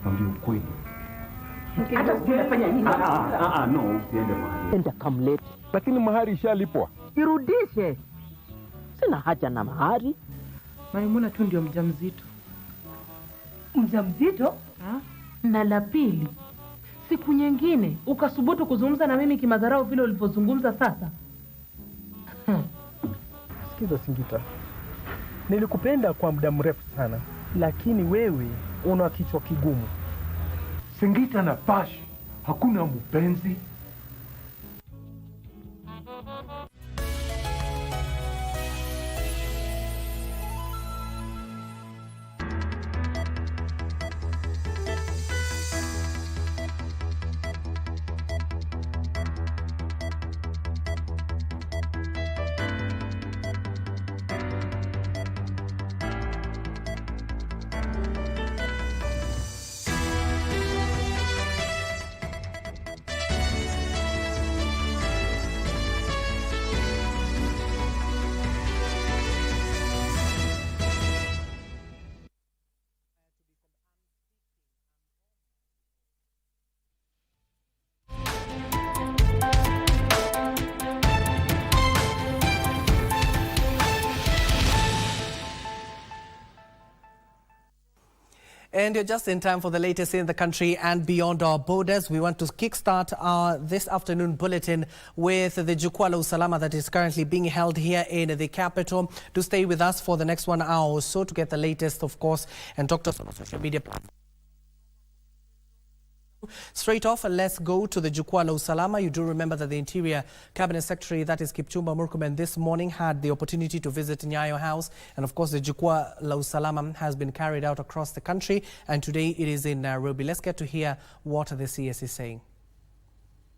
mwambie ukweli. Hata unafanya nini? No, usiende mahali. Enda kamlete. Lakini mahari ishalipwa. Irudishe. Sina haja na mahari. Maimuna tu ndio mjamzito. Mjamzito? Na la pili, siku nyingine ukasubutu kuzungumza na mimi kimadharau vile ulivyozungumza sasa. Sikiza Singita, nilikupenda kwa muda mrefu sana, lakini wewe una kichwa kigumu. Singita na Pash, hakuna mpenzi. And you're just in time for the latest in the country and beyond our borders. We want to kickstart our this afternoon bulletin with the Jukwaa la Usalama that is currently being held here in the capital. Do stay with us for the next 1 hour or so to get the latest, of course, and talk to us on social media platforms. Straight off, let's go to the Jukwaa la Usalama. You do remember that the Interior Cabinet Secretary, that is Kipchumba Murkomen, this morning had the opportunity to visit Nyayo House. And of course, the Jukwaa la Usalama has been carried out across the country. And today it is in Nairobi. Let's get to hear what the CS is saying.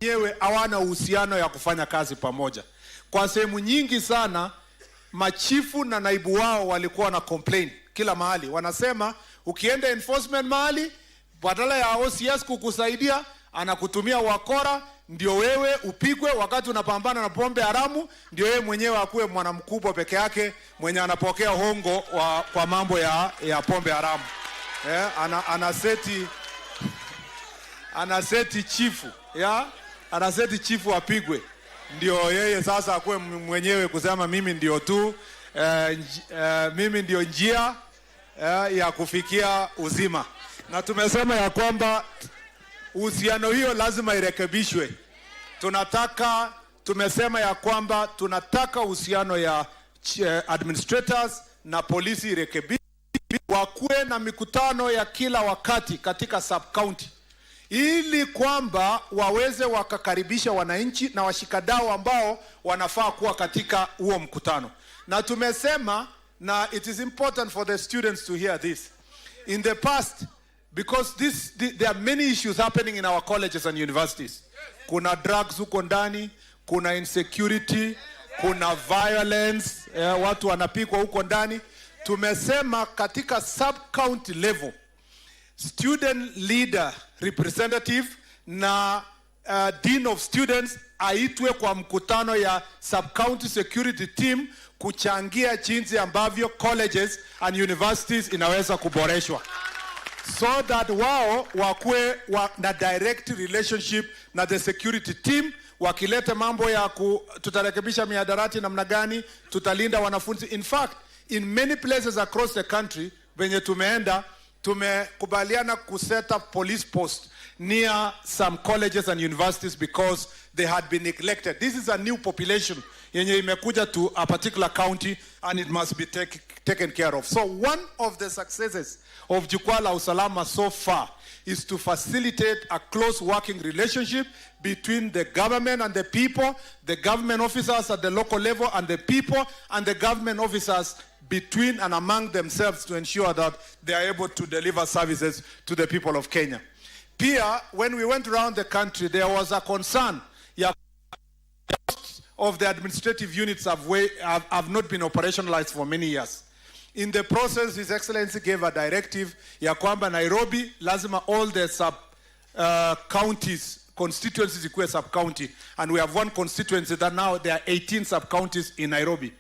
Yewe hawana uhusiano ya kufanya kazi pamoja. Kwa sehemu nyingi sana, machifu na naibu wao walikuwa na complain kila mahali. Wanasema, ukienda enforcement mahali, badala ya OCS kukusaidia, anakutumia wakora, ndio wewe upigwe wakati unapambana na pombe haramu, ndio yeye mwenyewe akuwe mwanamkubwa peke yake mwenye anapokea hongo kwa mambo ya pombe haramu. Anaseti chifu, anaseti chifu apigwe, ndio yeye sasa akuwe mwenyewe kusema mimi ndio tu, mimi ndio njia ya kufikia uzima. Na tumesema ya kwamba uhusiano hiyo lazima irekebishwe. Tumesema ya kwamba tunataka uhusiano ya administrators na polisi irekebishwe, wakuwe na mikutano ya kila wakati katika sub-county, ili kwamba waweze wakakaribisha wananchi na washikadau ambao wanafaa kuwa katika huo mkutano. Na tumesema, na it is important for the students to hear this, in the past, because there are many issues happening in our colleges and universities. Kuna drugs huko ndani, kuna insecurity, kuna violence, watu wanapikwa huko ndani. Tumesema katika sub-county level, student leader representative na dean of students aitwe kwa mkutano ya sub-county security team kuchangia jinsi ambavyo colleges and universities inaweza kuboreshwa, so that wao wakuwe na direct relationship na the security team, wakilete mambo ya tutarekebisha mihadarati namna gani, tutalinda wanafunzi. In fact, in many places across the country venye tumeenda, tumekubaliana kuset up police posts near some colleges and universities because they had been neglected. This is a new population yenye imekuja to a particular county and it must be taken care of. So one of the successes of Jukwaa la Usalama so far is to facilitate a close working relationship between the government and the people, the government officers at the local level and the people, and the government officers between and among themselves to ensure that they are able to deliver services to the people of Kenya. Pia, when we went around the country, there was a concern of the administrative units have not been operationalized for many years. In the process, His Excellency gave a directive ya kwamba Nairobi lazima all the counties, constituencies ikuwe sub-county, and we have one constituency that now there are 18 sub-counties in Nairobi.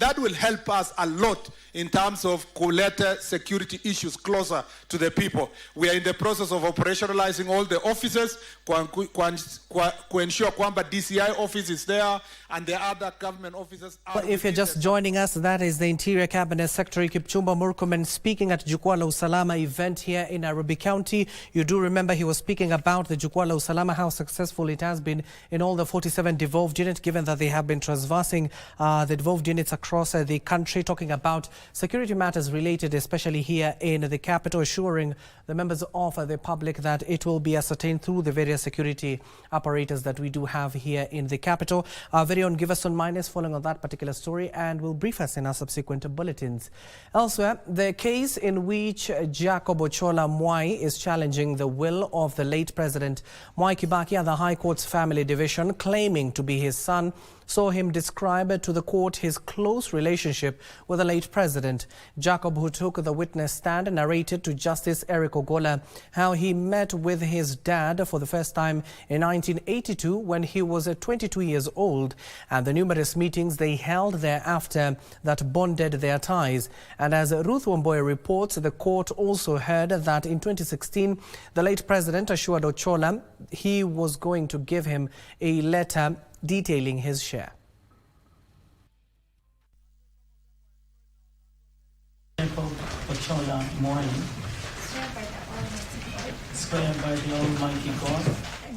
That will help us a lot in terms of collateral security issues closer to the people. We are in the process of operationalizing all the offices to ensure kwamba DCI office is there and the other government offices are... If you're just joining us, that is the Interior Cabinet Secretary Kipchumba Murkomen speaking at Jukwaa la Usalama event here in Nairobi County. You do remember he was speaking about the Jukwaa la Usalama, how successful it has been in all the 47 devolved units, given that they have been traversing the devolved units across the country, talking about security matters related, especially here in the capital, assuring the members of the public that it will be ascertained through the various security apparatus that we do have here in the capital. Our very own Give Us On Mine is following on that particular story and will brief us in our subsequent bulletins. Elsewhere, the case in which Jacob Ochola Mwai is challenging the will of the late President Mwai Kibaki at the High Court's Family Division, claiming to be his son, saw him describe to the court his close relationship with the late president. Jacob, who took the witness stand, narrated to Justice Eric Ogola how he met with his dad for the first time in 1982 when he was 22 years old, and the numerous meetings they held thereafter that bonded their ties. And as Ruth Wamboye reports, the court also heard that in 2016, the late president assured Ochola he was going to give him a letter detailing his share. Ochola Mwai, swear by the Almighty God.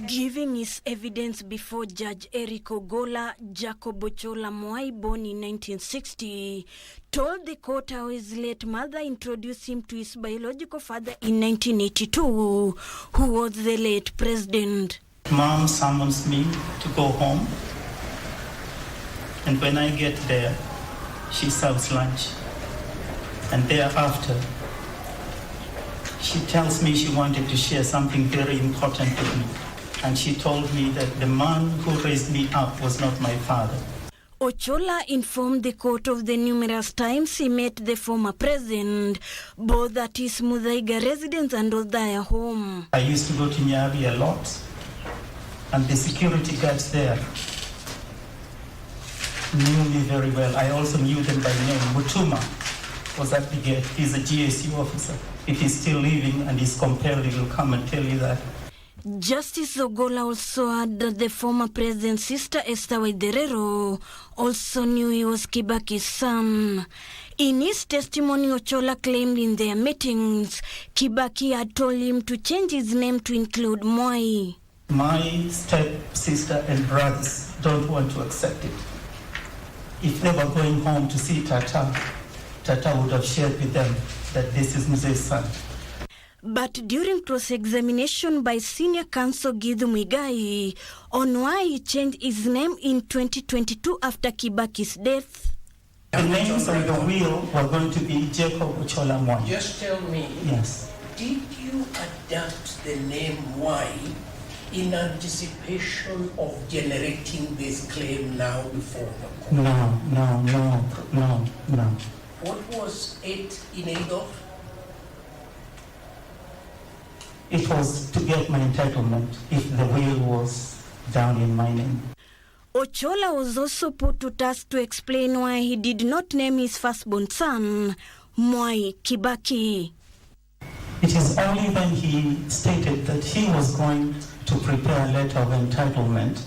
Giving his evidence before Judge Eric Ogola, Jacob Ochola Mwai, born in 1960, told the court how his late mother introduced him to his biological father in 1982, who was the late president. Mom summons me to go home, and when I get there, she serves lunch. And thereafter, she tells me she wanted to share something very important with me. And she told me that the man who raised me up was not my father. Ochola informed the court of the numerous times he met the former president, both at his Muthaiga residence and Othaya home. I used to go to Nyari a lot, and the security guards there knew me very well. I also knew them by name. Mutuma was at the gate. He's a GSU officer. If he's still living and he's compelled, he will come and tell you that. Justice Ogola also had that the former president's sister, Esther Waiterero, also knew he was Kibaki's son. In his testimony, Ochola claimed in their meetings, Kibaki had told him to change his name to include Mwai. My step-sister and brothers don't want to accept it. If they were going home to see Tata, Tata would have shared with them that this is Muze's son. But during cross-examination by senior counsel Githu Muigai on why he changed his name in 2022 after Kibaki's death, the names on the will were going to be Jacob Ochola Mwai. Just tell me, yes, did you adapt the name Mwai in anticipation of generating this claim now before the court? No. What was it in aid of? It was to get my entitlement if the will was down in my name. Ochola was also put to task to explain why he did not name his firstborn son Mwai Kibaki. It is only when he stated that he was going to prepare a letter of entitlement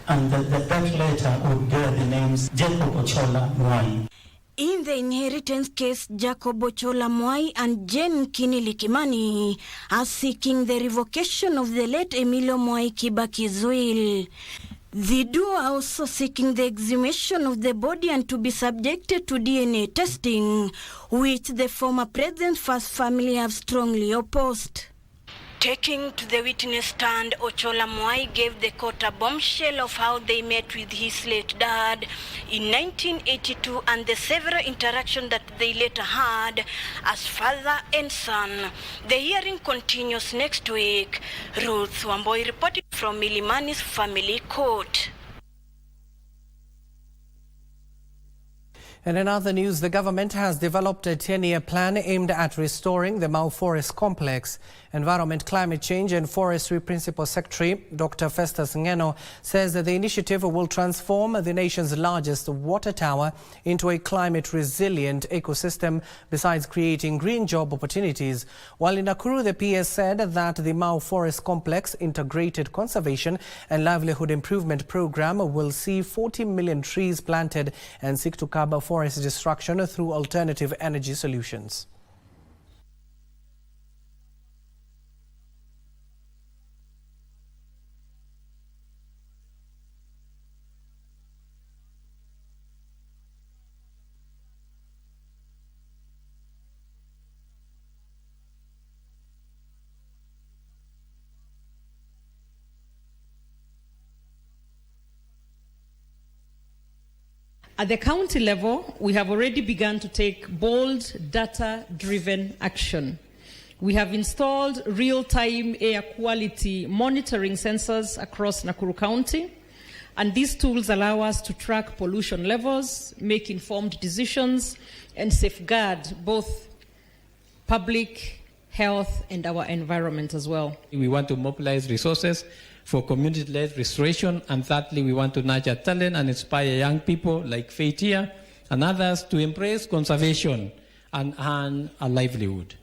and that letter would bear the names Jacob Ochola Mwai. In the inheritance case, Jacob Ochola Mwai and Jane Kinili Kimani are seeking the revocation of the late Emilio Mwai Kibaki's will. The duo are also seeking the exhumation of the body and to be subjected to DNA testing, which the former president's first family have strongly opposed. Taking to the witness stand, Ochola Mwai gave the court a bombshell of how they met with his late dad in 1982 and the several interactions that they later had as father and son. The hearing continues next week. Ruth Wamboye reporting from Milimani's family court. In other news, the government has developed a 10-year plan aimed at restoring the Mau Forest Complex. Environment, Climate Change and Forestry Principal Secretary Dr. Festus Ngeno says that the initiative will transform the nation's largest water tower into a climate-resilient ecosystem, besides creating green job opportunities. While in Nakuru, the PS said that the Mau Forest Complex Integrated Conservation and Livelihood Improvement Program will see 40 million trees planted and seek to curb forest destruction through alternative energy solutions. At the county level, we have already begun to take bold, data-driven action. We have installed real-time air quality monitoring sensors across Nakuru County, and these tools allow us to track pollution levels, make informed decisions, and safeguard both public health and our environment as well. We want to mobilize resources for community-led restoration, and thirdly, we want to nurture talent and inspire young people like Faith here and others to embrace conservation and earn a livelihood.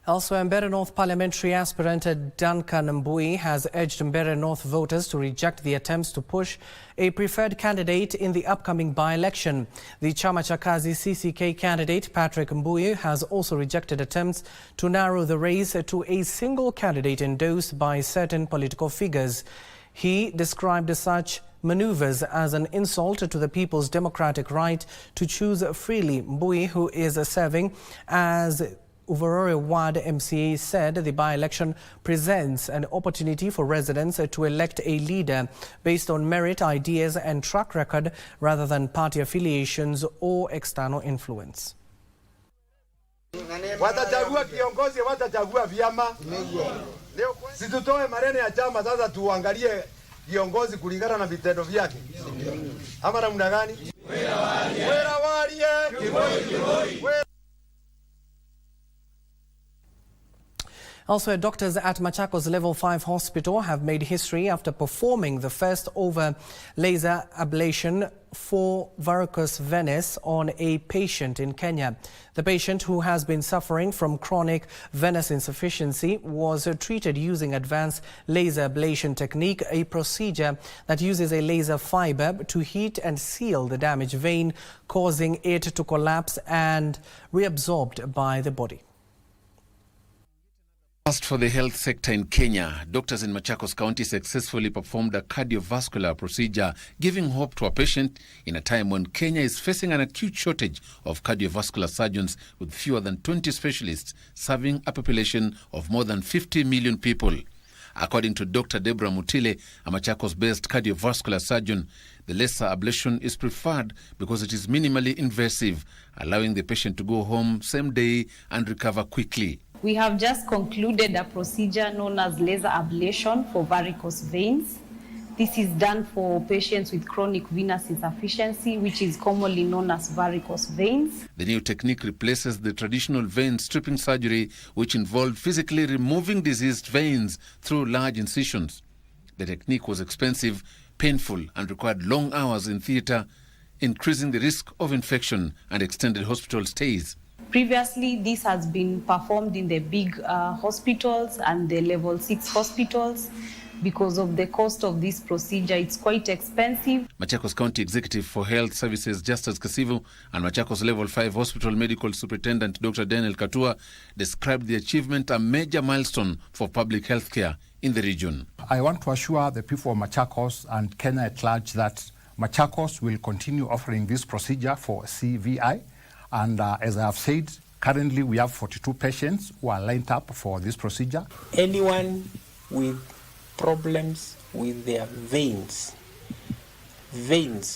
Elsewhere, Mbeere North parliamentary aspirant Duncan Mbui has urged Mbeere North voters to reject the attempts to push a preferred candidate in the upcoming by-election. The Chama cha Kazi CCK candidate Patrick Mbui has also rejected attempts to narrow the race to a single candidate endorsed by certain political figures. He described such maneuvers as an insult to the people's democratic right to choose freely. Mbui, who is serving as Uvarore Ward MCA, said the by-election presents an opportunity for residents to elect a leader based on merit, ideas and track record rather than party affiliations or external influence. Watachagua kiongozi, watachagua vyama. Situtoe maneno ya chama sasa tuangalie kiongozi kulingana na vitendo vyake. Ama namna gani? Wera walie. Elsewhere, doctors at Machakos Level 5 Hospital have made history after performing the first over laser ablation for varicose veins on a patient in Kenya. The patient, who has been suffering from chronic venous insufficiency, was treated using advanced laser ablation technique, a procedure that uses a laser fiber to heat and seal the damaged vein, causing it to collapse and reabsorbed by the body. First for the health sector in Kenya, doctors in Machakos County successfully performed a cardiovascular procedure, giving hope to a patient in a time when Kenya is facing an acute shortage of cardiovascular surgeons, with fewer than 20 specialists serving a population of more than 50 million people. According to Dr. Deborah Mutile, a Machakos-based cardiovascular surgeon, the laser ablation is preferred because it is minimally invasive, allowing the patient to go home same day and recover quickly. We have just concluded a procedure known as laser ablation for varicose veins. This is done for patients with chronic venous insufficiency, which is commonly known as varicose veins. The new technique replaces the traditional vein stripping surgery, which involved physically removing diseased veins through large incisions. The technique was expensive, painful, and required long hours in theatre, increasing the risk of infection and extended hospital stays. Previously, this has been performed in the big hospitals and the level 6 hospitals. Because of the cost of this procedure, it's quite expensive. Machakos County Executive for Health Services Justus Kasivu and Machakos Level 5 Hospital Medical Superintendent Dr. Daniel Katua described the achievement a major milestone for public health care in the region. I want to assure the people of Machakos and Kenya at large that Machakos will continue offering this procedure for CVI. And as I have said, currently we have 42 patients who are lined up for this procedure. Anyone with problems with their veins,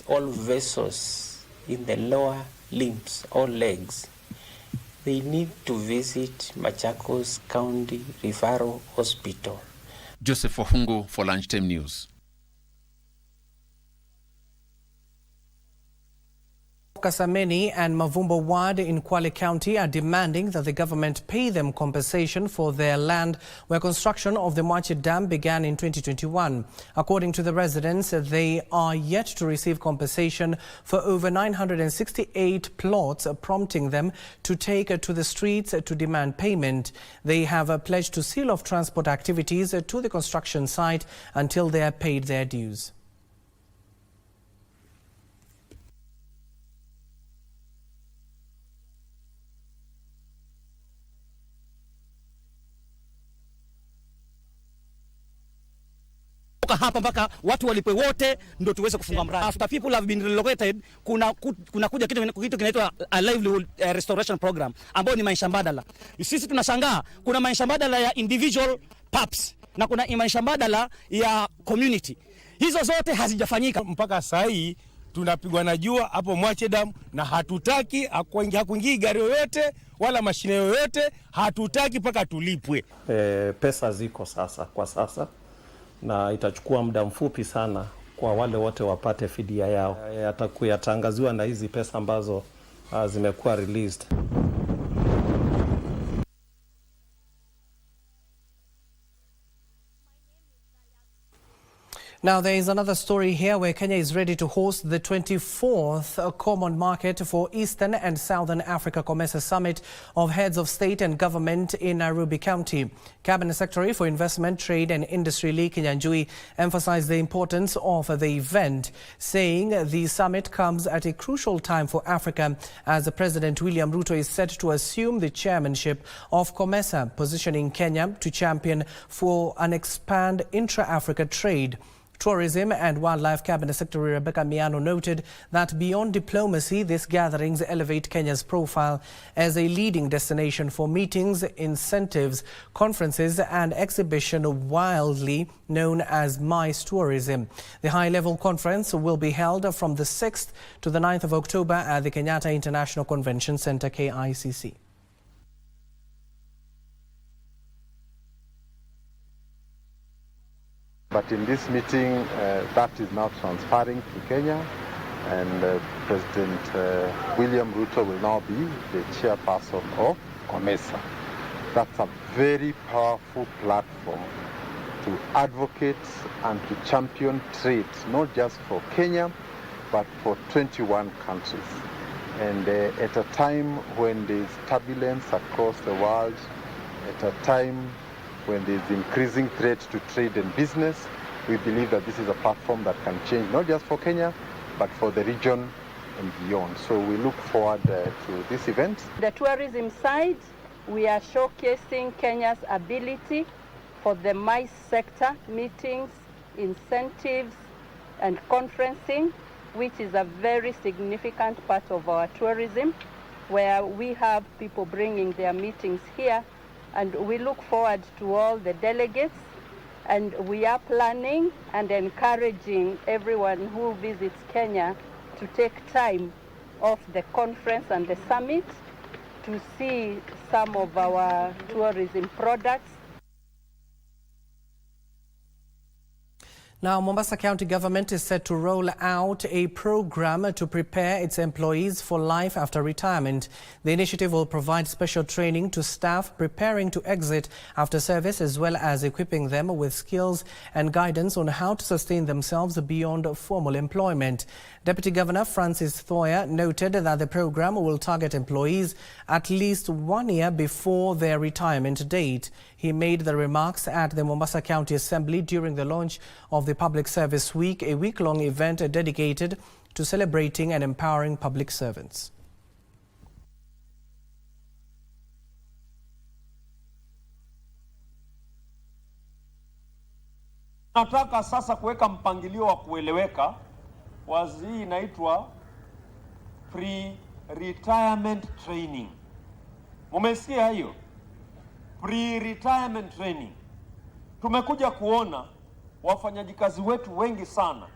all vessels in the lower limbs or legs, they need to visit Machakos County Referral Hospital. Joseph Wahungu for Lunchtime News. Kasameni and Mavumbo Ward in Kwale County are demanding that the government pay them compensation for their land where construction of the Mwache Dam began in 2021. According to the residents, they are yet to receive compensation for over 968 plots, prompting them to take to the streets to demand payment. They have pledged to seal off transport activities to the construction site until they are paid their dues. Hapa mpaka watu walipwe wote ndio tuweze kufunga mradi. After people have been relocated, kuna kuja kitu kinaitwa a livelihood restoration program ambao ni maisha mbadala. Sisi tunashangaa kuna maisha mbadala ya individual PAPs na kuna maisha mbadala ya community. Hizo zote hazijafanyika mpaka saa hii. Tunapigwa na jua hapo Mwache Dam na hatutaki hakuingii gari yoyote wala mashine yoyote, hatutaki mpaka tulipwe. Pesa ziko kwa sasa na itachukua muda mfupi sana kwa wale wote wapate fidia yao. Yatatangaziwa na hizi pesa ambazo zimekuwa released. Now, there is another story here where Kenya is ready to host the 24th Common Market for Eastern and Southern Africa COMESA Summit of Heads of State and Government in Nairobi County. Cabinet Secretary for Investment, Trade and Industry Lee Kinyanjui emphasized the importance of the event, saying the summit comes at a crucial time for Africa as President William Ruto is set to assume the chairmanship of COMESA, positioning Kenya to champion for an expand intra-Africa trade. Tourism and Wildlife Cabinet Secretary Rebecca Miano noted that beyond diplomacy, these gatherings elevate Kenya's profile as a leading destination for meetings, incentives, conferences and exhibition widely known as MICE Tourism. The high-level conference will be held from the 6th to the 9th of October at the Kenyatta International Convention Center, KICC. But in this meeting, that is now transferring to Kenya, and President William Ruto will now be the chairperson of COMESA. That's a very powerful platform to advocate and to champion trade, not just for Kenya, but for 21 countries. And at a time when there's turbulence across the world, at a time when there's increasing threat to trade and business, we believe that this is a platform that can change not just for Kenya, but for the region and beyond. So we look forward to this event. The tourism side, we are showcasing Kenya's ability for the MICE sector, meetings, incentives, and conferencing, which is a very significant part of our tourism, where we have people bringing their meetings here. And we look forward to all the delegates, and we are planning and encouraging everyone who visits Kenya to take time off the conference and the summit to see some of our tourism products. Now, Mombasa County Government is set to roll out a program to prepare its employees for life after retirement. The initiative will provide special training to staff preparing to exit after service, as well as equipping them with skills and guidance on how to sustain themselves beyond formal employment. Deputy Governor Francis Thoya noted that the program will target employees at least 1 year before their retirement date. He made the remarks at the Mombasa County Assembly during the launch of the Public Service Week, a week-long event dedicated to celebrating and empowering public servants. Nataka sasa kuweka mpangilio wa kueleweka. Wazi hii inaitwa pre-retirement training. Mumesikia hiyo? Pre-retirement training. Tumekuja kuona wafanyajikazi wetu wengi sana,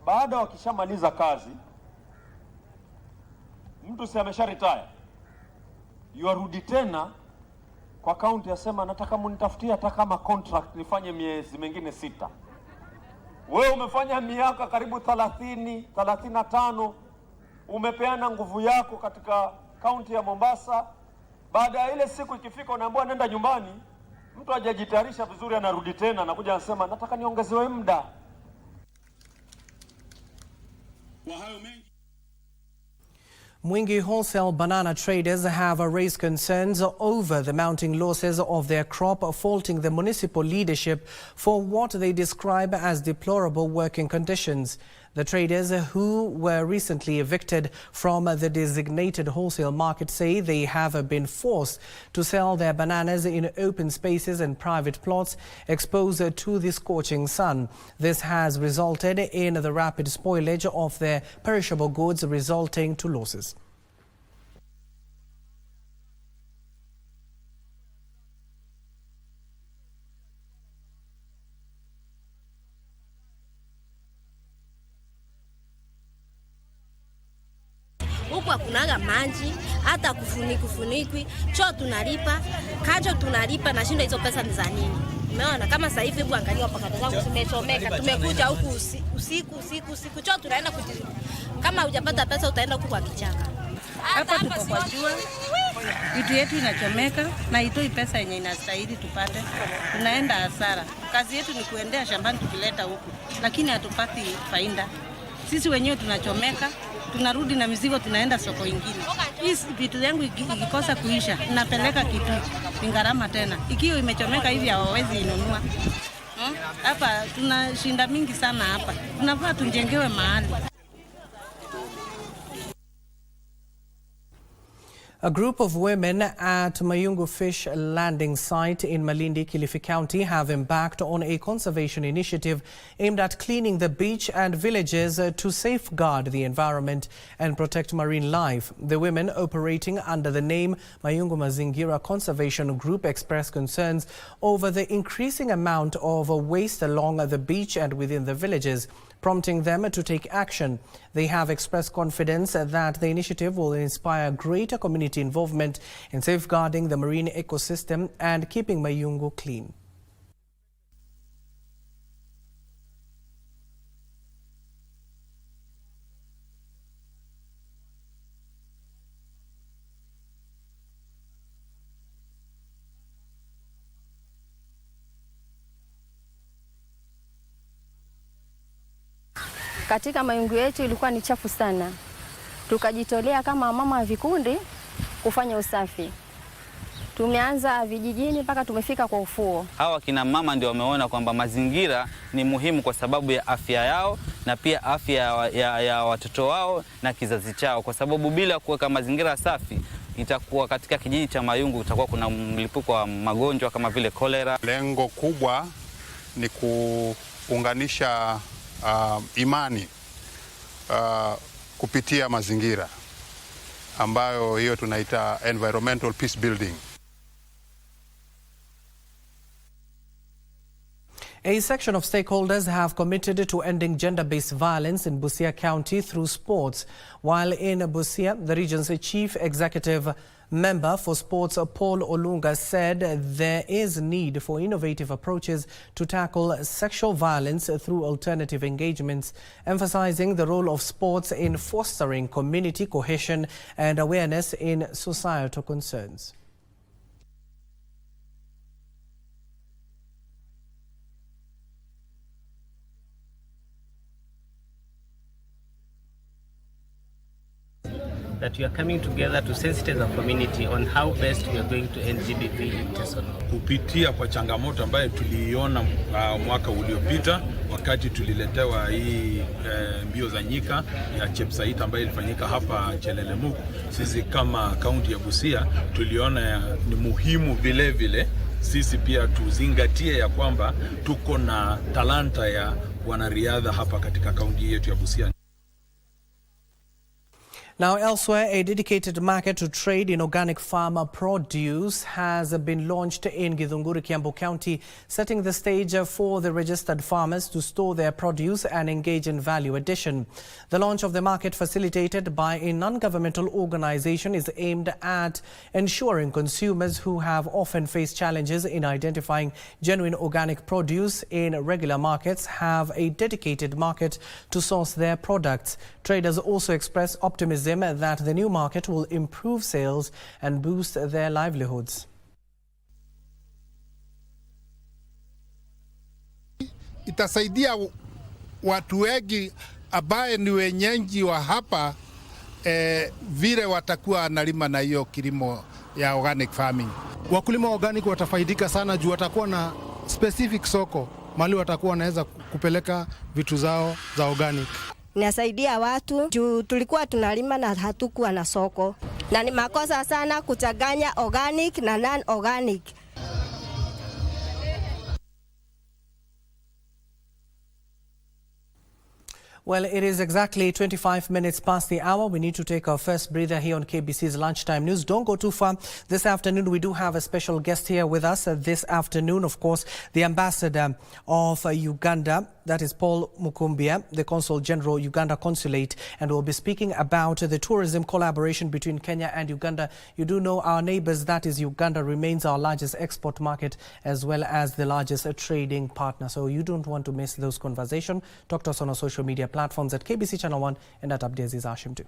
baada wakishamaliza kazi, mtu si amesha retire, yuarudi tena kwa kaunti yasema nataka munitafutie hata kama contract nifanye miezi mengine 6. Wewe umefanya miaka karibu 30, 35, umepeana nguvu yako katika kaunti ya Mombasa. Baada ya ile siku ikifika, unaambiwa nenda nyumbani, mtu hajajitayarisha vizuri, anarudi tena, anakuja anasema nataka niongezewe muda. Mwingi wholesale banana traders have raised concerns over the mounting losses of their crop, faulting the municipal leadership for what they describe as deplorable working conditions. The traders, who were recently evicted from the designated wholesale market, say they have been forced to sell their bananas in open spaces and private plots exposed to the scorching sun. This has resulted in the rapid spoilage of their perishable goods, resulting to losses. Huku hakunaga maji, hata kufunikwi, choo tunalipa, kajo tunalipa, na shindo hizo pesa ni za nini? Umeona kama sasa hivi hebu angalia paka zangu zimechomeka, tumekuja huku usiku, choo tunaenda kujiri. Kama hujapata pesa utaenda huku kwa kichaka. Hapa tuko kwa jua, vitu yetu inachomeka na itoi pesa yenye inastahili tupate. Tunaenda hasara. Kazi yetu ni kuendea shambani tukileta huku, lakini hatupati faida. Sisi wenyewe tunachomeka, tunarudi na mizigo, tunaenda soko ingine. Hizi vitu yangu ikikosa kuisha, napeleka kitu ingarama tena. Ikiwa imechomeka hivi hawawezi inunua. Hapa tuna shinda mingi sana hapa. Tunafaa tujengewe mahali. A group of women at Mayungu Fish Landing Site in Malindi, Kilifi County have embarked on a conservation initiative aimed at cleaning the beach and villages to safeguard the environment and protect marine life. The women, operating under the name Mayungu Mazingira Conservation Group, expressed concerns over the increasing amount of waste along the beach and within the villages, prompting them to take action. They have expressed confidence that the initiative will inspire greater community involvement in safeguarding the marine ecosystem and keeping Mayungu clean. Katika Mayungu yetu ilikuwa ni chafu sana. Tukajitolea kama mama wa vikundi kufanya usafi. Tumeanza vijijini mpaka tumefika kwa ufuo. Hawa kina mama ndio wameona kwamba mazingira ni muhimu kwa sababu ya afya yao na pia afya ya watoto wao na kizazi chao, kwa sababu bila kuweka mazingira safi itakuwa katika kijiji cha Mayungu utakuwa kuna mlipuko wa magonjwa kama vile kolera. Lengo kubwa ni kuunganisha imani kupitia mazingira ambayo hiyo tunaita environmental peace building. A section of stakeholders have committed to ending gender-based violence in Busia County through sports. While in Busia, the region's chief executive member for sports, Paul Olunga, said there is need for innovative approaches to tackle sexual violence through alternative engagements, emphasizing the role of sports in fostering community cohesion and awareness in societal concerns. That we are coming together to sensitize the community on how best we are going to end GBV testing. Kupitia kwa changamoto ambayo tuliiona mwaka uliopita wakati tuliletewa hii mbio za nyika ya Chepsait ambayo ilifanyika hapa Chelelemuku, sisi kama kaunti ya Busia tuliona ni muhimu vile vile sisi pia tuzingatie ya kwamba tuko na talanta ya wanariadha hapa katika kaunti yetu ya Busia. Now, elsewhere, a dedicated market to trade in organic farm produce has been launched in Githunguri, Kiambu County, setting the stage for the registered farmers to store their produce and engage in value addition. The launch of the market, facilitated by a non-governmental organization, is aimed at ensuring consumers who have often faced challenges in identifying genuine organic produce in regular markets have a dedicated market to source their products. Traders also express optimism that the new market will improve sales and boost their livelihoods. Itasaidia watu wengi ambaye ni wenyeji wa hapa vile watakuwa analima na hiyo kilimo ya organic farming. Wakulima wa organic watafaidika sana juu watakuwa na specific soko mahali watakuwa wanaweza kupeleka vitu zao za organic. Nasaidia watu juu tulikuwa tunalima na hatukuwa na soko, na ni makosa sana kuchanganya organic na non-organic. Well, it is exactly 25 minutes past the hour. We need to take our first breather here on KBC's Lunchtime News. Don't go too far. This afternoon, we do have a special guest here with us this afternoon. Of course, the ambassador of Uganda, that is Paul Mukumbia, the Consul General, Uganda Consulate, and we'll be speaking about the tourism collaboration between Kenya and Uganda. You do know our neighbors, that is Uganda, remains our largest export market as well as the largest trading partner. So you don't want to miss those conversations. Talk to us on our social media platforms at KBC Channel 1 and at Abdiaziz Hashim too.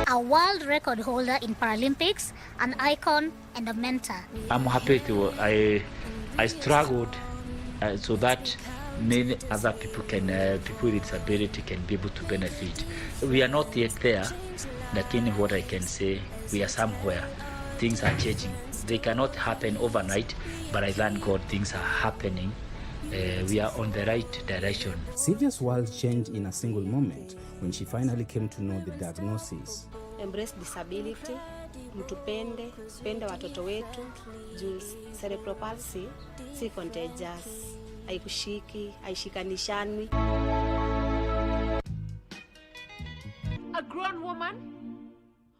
A world record holder in Paralympics, an icon and a mentor. I'm happy I struggled so that many other people people with disability can be able to benefit. We are not yet there, lakini what I can say, we are somewhere. Things are changing. They cannot happen overnight, but I thank God things are happening. We are on the right direction. Sylvia's world changed in a single moment when she finally came to know the diagnosis. Embrace disability, mtupende, pende watoto wetu, juu cerebral palsy si contagious, haikushiki, haishikanishani. A grown woman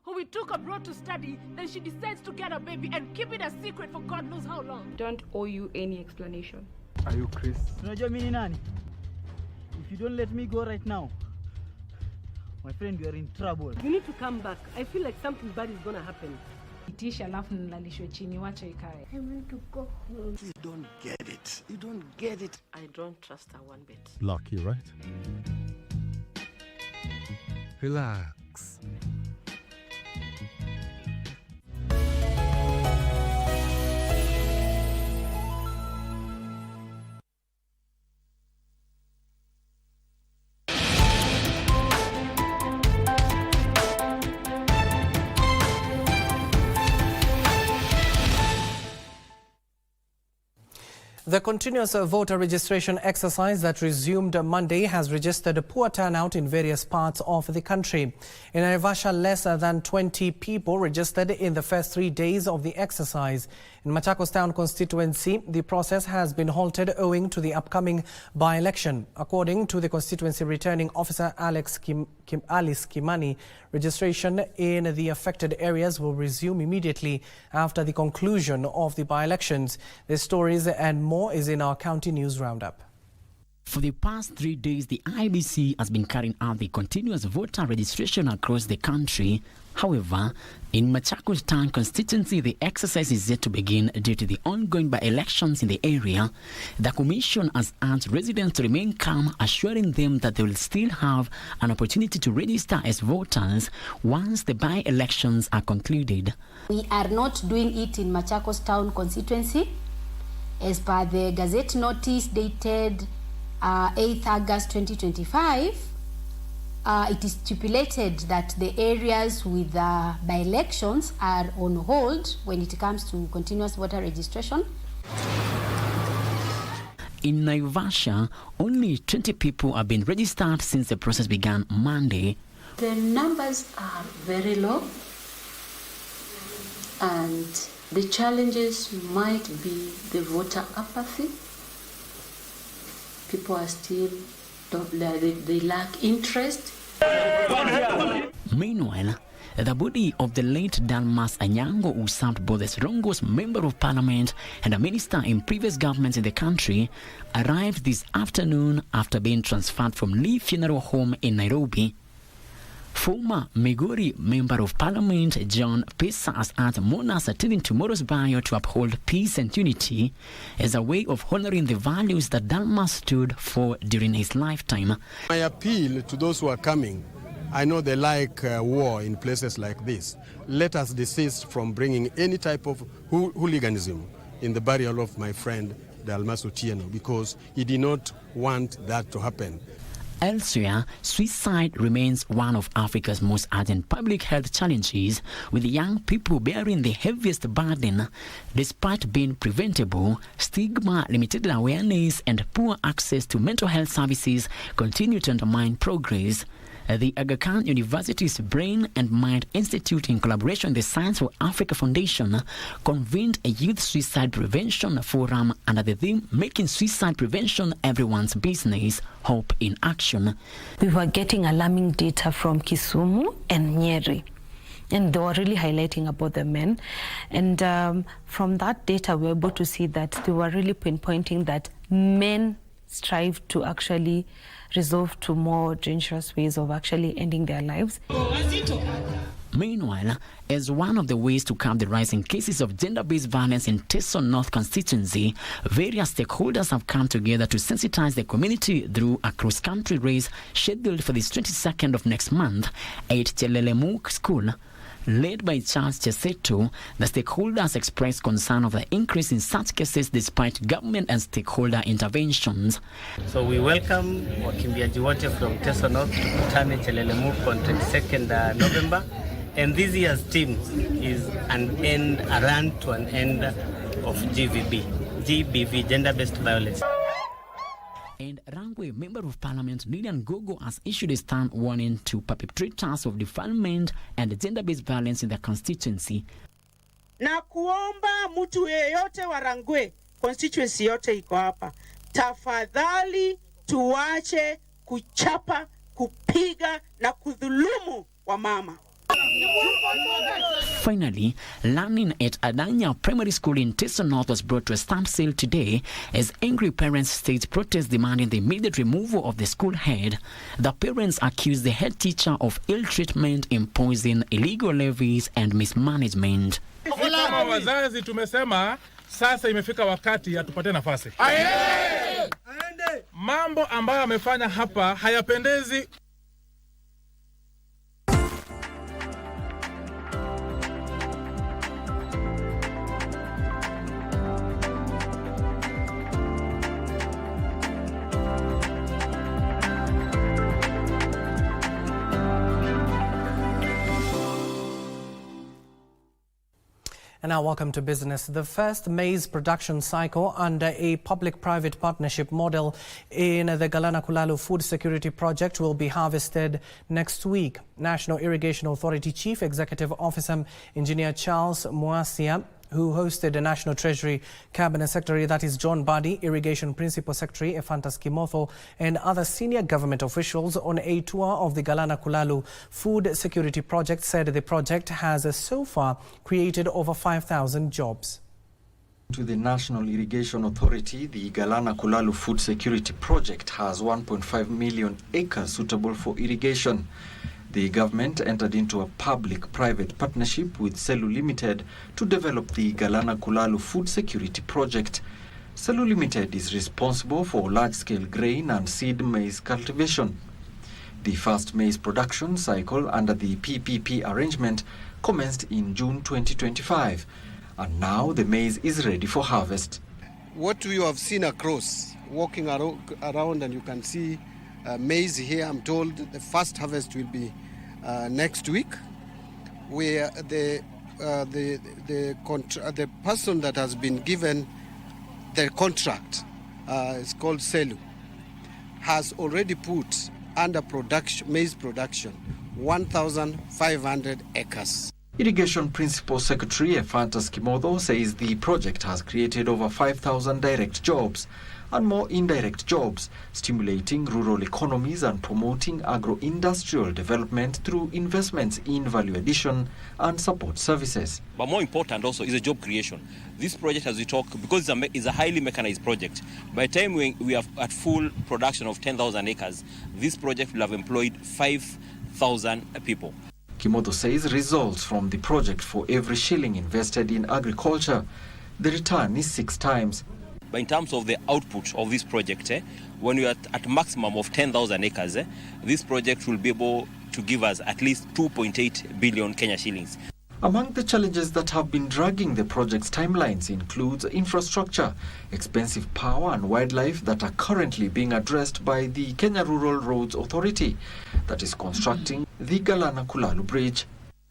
who we took abroad to study, then she decides to get a baby and keep it a secret for God knows how long. Don't owe you any explanation. Are you Chris? Unajua mimi ni nani? If you don't let me go right now, my friend, you are in trouble. You need to come back. I feel like something bad is going to happen. Itisha alafu nilalishwe chini, wacha ikae. I want to go home. You don't get it. You don't get it. I don't trust her one bit. Lucky, right? Relax. The continuous voter registration exercise that resumed Monday has registered a poor turnout in various parts of the country. In Naivasha, less than 20 people registered in the first 3 days of the exercise. In Machakos Town constituency, the process has been halted owing to the upcoming by-election. According to the constituency returning officer Alice Kimani, registration in the affected areas will resume immediately after the conclusion of the by-elections. The stories and more is in our county news roundup. For the past 3 days, the IBC has been carrying out the continuous voter registration across the country. However, in Machakos Town constituency, the exercise is yet to begin due to the ongoing by-elections in the area. The Commission has urged residents to remain calm, assuring them that they will still have an opportunity to register as voters once the by-elections are concluded. We are not doing it in Machakos Town constituency. As per the Gazette notice dated 8th August 2025, it is stipulated that the areas with by-elections are on hold when it comes to continuous voter registration. In Naivasha, only 20 people have been registered since the process began Monday. The numbers are very low, and the challenges might be the voter apathy. People are still, they lack interest. Meanwhile, the body of the late Dalmas Anyango, who served both as Rongo's Member of Parliament and a minister in previous governments in the country, arrived this afternoon after being transferred from Lee Funeral Home in Nairobi. Former Migori Member of Parliament John Pesa has asked mourners attending tomorrow's burial to uphold peace and unity as a way of honoring the values that Dalmas stood for during his lifetime. My appeal to those who are coming, I know they like war in places like this. Let us desist from bringing any type of hooliganism in the burial of my friend Dalmas Otieno, because he did not want that to happen. Elsewhere, suicide remains one of Africa's most urgent public health challenges, with young people bearing the heaviest burden. Despite being preventable, stigma, limited awareness, and poor access to mental health services continue to undermine progress. The Aga Khan University's Brain and Mind Institute, in collaboration with the Science for Africa Foundation, convened a youth suicide prevention forum under the theme Making Suicide Prevention Everyone's Business, Hope in Action. We were getting alarming data from Kisumu and Nyeri, and they were really highlighting about the men. And from that data, we were able to see that they were really pinpointing that men strive to actually resort to more dangerous ways of actually ending their lives. Meanwhile, as one of the ways to curb the rising cases of gender-based violence in Teso North constituency, various stakeholders have come together to sensitize the community through a cross-country race scheduled for the 22nd of next month at Chelelemu School. Led by Charles Cheseto, the stakeholders expressed concern of the increase in such cases despite government and stakeholder interventions. So we welcome wakimbiaji wote from Teso North to Kutane Chelelemu on 22nd November. And this year's theme is a run to an end of GBV, gender-based violence. And Rangwe Member of Parliament Lilian Gogo has issued a stern warning to perpetrators of defilement and gender-based violence in the constituency. Na kuomba mtu yeyote wa Rangwe, constituency yote iko hapa, tafadhali tuache kuchapa, kupiga na kudhulumu wamama. Finally, learning at Adanya Primary School in Teso North was brought to a standstill today as angry parents staged protests demanding the immediate removal of the school head. The parents accused the head teacher of ill treatment, imposing illegal levies and mismanagement. Kama wazazi tumesema sasa imefika wakati atupate nafasi. Mambo ambayo amefanya hapa hayapendezi. And now welcome to business. The first maize production cycle under a public-private partnership model in the Galana Kulalu Food Security Project will be harvested next week. National Irrigation Authority Chief Executive Officer Engineer Charles Muasia, who hosted the National Treasury Cabinet Secretary, that is John Badi, Irrigation Principal Secretary Ephantas Kimotho, and other senior government officials on a tour of the Galana Kulalu Food Security Project, said the project has so far created over 5,000 jobs. To the National Irrigation Authority, the Galana Kulalu Food Security Project has 1.5 million acres suitable for irrigation. The government entered into a public-private partnership with Selu Limited to develop the Galana Kulalu Food Security Project. Selu Limited is responsible for large-scale grain and seed maize cultivation. The first maize production cycle under the PPP arrangement commenced in June 2025, and now the maize is ready for harvest. What you have seen across, walking around, and you can see maize here, I'm told the first harvest will be next week, where the person that has been given the contract it's called Selu, has already put under production, maize production, 1,500 acres. Irrigation Principal Secretary Ephantus Kimotho says the project has created over 5,000 direct jobs and more indirect jobs, stimulating rural economies and promoting agro-industrial development through investments in value addition and support services. But more important also is a job creation. This project, as we talk, because it's a highly mechanized project, by the time we are at full production of 10,000 acres, this project will have employed 5,000 people. Kimotho says results from the project for every shilling invested in agriculture, the return is 6 times. But in terms of the output of this project, when we are at maximum of 10,000 acres, this project will be able to give us at least 2.8 billion Kenya shillings. Among the challenges that have been dragging the project's timelines includes infrastructure, expensive power and wildlife that are currently being addressed by the Kenya Rural Roads Authority that is constructing the Galana Kulalu Bridge,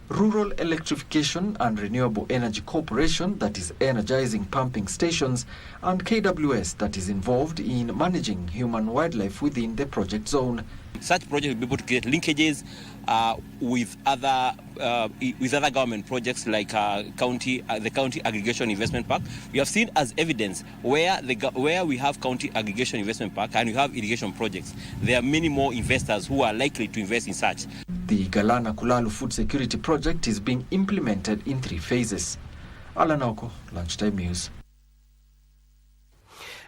rural electrification and renewable energy corporation that is energizing pumping stations, and KWS that is involved in managing human wildlife within the project zone. Such projects will be able to create linkages with other government projects like the County Aggregation Investment Park. We have seen as evidence where we have County Aggregation Investment Park and we have irrigation projects, there are many more investors who are likely to invest in such. The Galana Kulalu Food Security Project is being implemented in 3 phases. Alan Oko, Lunchtime News.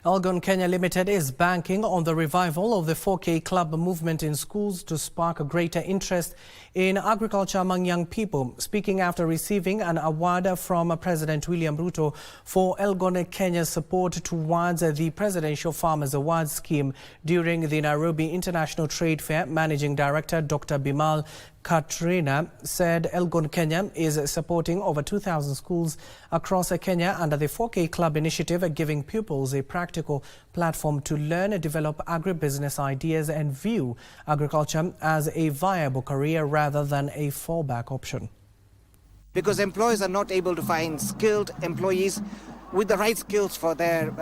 Elgon Kenya Limited is banking on the revival of the 4K club movement in schools to spark a greater interest in agriculture among young people. Speaking after receiving an award from President William Ruto for Elgon Kenya's support towards the Presidential Farmers Award scheme during the Nairobi International Trade Fair, Managing Director Dr. Bimal Katrina said Elgon Kenya is supporting over 2,000 schools across Kenya under the 4K Club initiative, giving pupils a practical platform to learn, develop agribusiness ideas and view agriculture as a viable career rather than a fallback option. Because employers are not able to find skilled employees with the right skills for their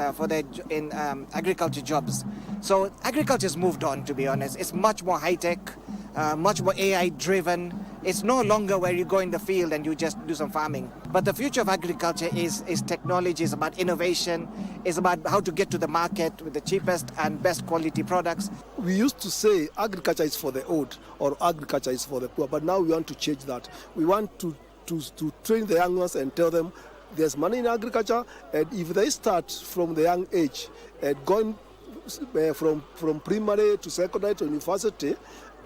agriculture jobs. So agriculture has moved on, to be honest. It's much more high-tech, much more AI-driven. It's no longer where you go in the field and you just do some farming. But the future of agriculture is technology, it's about innovation, it's about how to get to the market with the cheapest and best quality products. We used to say agriculture is for the old or agriculture is for the poor, but now we want to change that. We want to train the young ones and tell them there's money in agriculture, and if they start from the young age, going from primary to secondary to university,